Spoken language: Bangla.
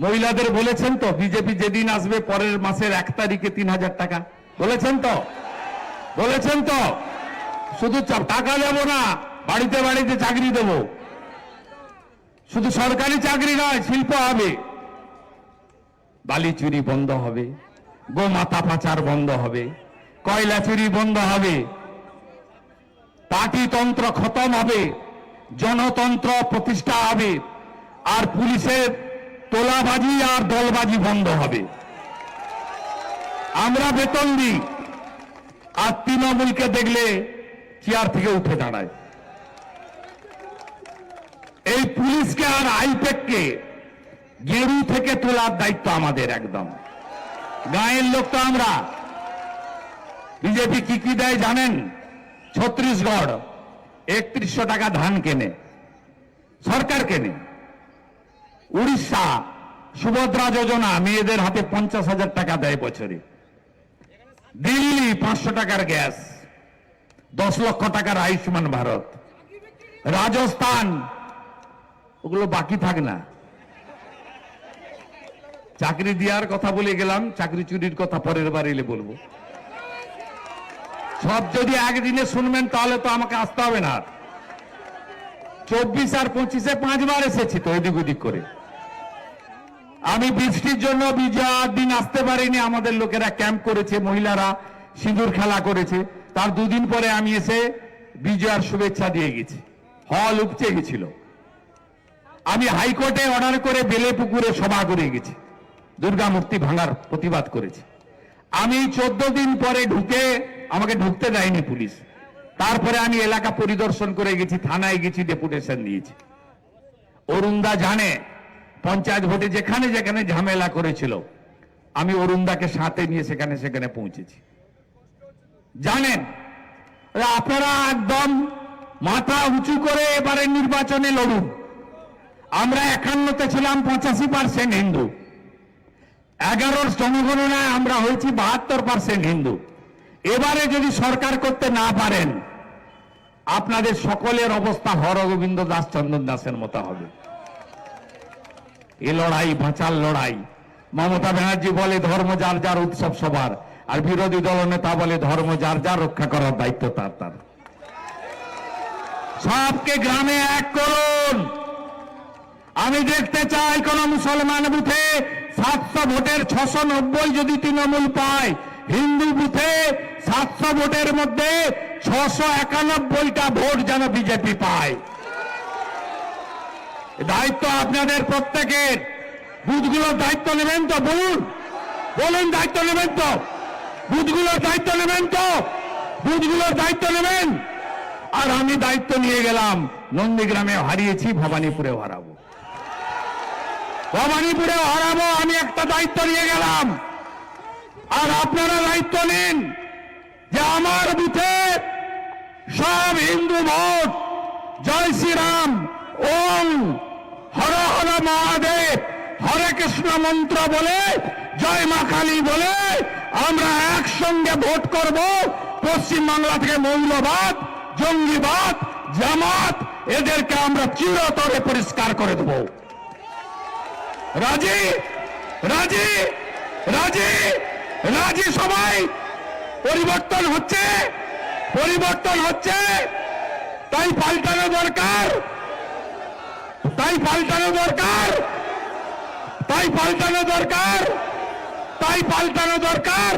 মহিলাদের বলেছেন তো বিজেপি যেদিন আসবে পরের মাসের 1 তারিখে 3000 টাকা বলেছেন তো? বলেছেন তো? শুধু টাকা দেব না, বাড়িতে বাড়িতে চাকরি দেব। শুধু সরকারি চাকরি নয়, শিল্প হবে, বালি চুরি বন্ধ হবে, গোমাতা পাচার বন্ধ হবে, কয়লা চুরি বন্ধ হবে, পার্টিতন্ত্র খতম হবে, জনতন্ত্র প্রতিষ্ঠা হবে, আর পুলিশের তোলাবাজি আর দলবাজি বন্ধ হবে। আমরা বেতন দিই, আর তৃণমূলকে দেখলে চেয়ার থেকে উঠে দাঁড়ায়। এই পুলিশকে আর আইপ্যাককে গেরু থেকে তোলার দায়িত্ব আমাদের একদম। গায়ের লোক তো আমরা। বিজেপি কি কি দেয় জানেন? ছত্তিশগড় 3100 টাকা ধান কেনে, সরকার কেনে। উড়িষ্যা সুভদ্রা যোজনা মেয়েদের হাতে 50,000 টাকা দেয় বছরে। দিল্লি 500 টাকার গ্যাস, 10 লক্ষ টাকার আয়ুষ্মান ভারত। রাজস্থান, ওগুলো বাকি থাক না। চাকরি দেওয়ার কথা বলে গেলাম, চাকরি চুরির কথা পরের বার এলে বলবো। সব যদি একদিনে শুনবেন তাহলে তো আমাকে আসতে হবে না। 24 আর 25-এ 5 বার এসেছি তো এদিক ওদিক করে। আমি বৃষ্টির জন্য বিজয়ার দিন আসতে পারিনি। আমাদের লোকেরা ক্যাম্প করেছে, মহিলারা সিঁদুর খেলা করেছে। তার 2 দিন পরে আমি এসে বিজয়ার শুভেচ্ছা দিয়ে গেছি। হল উপচে গেছিল। আমি হাইকোর্টে অর্ডার করে বেলে পুকুরে সভা করে গেছি, দুর্গা মূর্তি ভাঙার প্রতিবাদ করেছি। আমি 14 দিন পরে ঢুকে, আমাকে ঢুকতে দেয়নি পুলিশ। তারপরে আমি এলাকা পরিদর্শন করে গেছি, থানায় গেছি, ডেপুটেশন দিয়েছি। অরুণদা জানে পঞ্চায়েত ভোটে যেখানে যেখানে ঝামেলা করেছিল আমি অরুণদাকে সাথে নিয়ে সেখানে সেখানে পৌঁছেছি। জানেন আপনারা একদম মাথা উঁচু করে এবারে নির্বাচনে লড়ুন। আমরা 51-তে ছিলাম 85% হিন্দু, 11-র জনগণনায় আমরা হয়েছি 72% হিন্দু। এবারে যদি সরকার করতে না পারেন আপনাদের সকলের অবস্থা হরগোবিন্দ দাস চন্দন দাসের মতো হবে। এ লড়াই বাঁচার লড়াই। মমতা ব্যানার্জি বলে ধর্ম যার যার, উৎসব সবার, আর বিরোধী দলনেতা বলে ধর্ম যার যার, রক্ষা করার দায়িত্ব তার তার। সবকে গ্রামে এক করুন। আমি দেখতে চাই কোন মুসলমান বুথে 700 ভোটের 690 যদি তৃণমূল পায়, হিন্দু বুথে 700 ভোটের মধ্যে 691টা ভোট যেন বিজেপি পায়। দায়িত্ব আপনাদের প্রত্যেকের। বুথগুলোর দায়িত্ব নেবেন তো? বলুন বলুন, দায়িত্ব নেবেন তো? বুথগুলোর দায়িত্ব নেবেন তো? বুথগুলোর দায়িত্ব নেবেন। আর আমি দায়িত্ব নিয়ে গেলাম, নন্দীগ্রামে হারিয়েছি, ভবানীপুরেও হারাবো। ভবানীপুরেও হারাবো, আমি একটা দায়িত্ব নিয়ে গেলাম। আর আপনারা দায়িত্ব নিন যে আমার বুথে সব হিন্দু ভোট জয় শ্রীরাম, ওম হর হর মহাদেব, হরে কৃষ্ণ মন্ত্র বলে, জয় মা কালী বলে আমরা একসঙ্গে ভোট করব। পশ্চিমবাংলা থেকে মৌলবাদ, জঙ্গিবাদ, জামাত এদেরকে আমরা চিরতরে পরিষ্কার করে দেব। রাজি রাজি রাজি রাজি সবাই? পরিবর্তন হচ্ছে, পরিবর্তন হচ্ছে, তাই পাল্টানো দরকার, তাই পাল্টানো দরকার, তাই পাল্টানো দরকার, তাই পাল্টানো দরকার।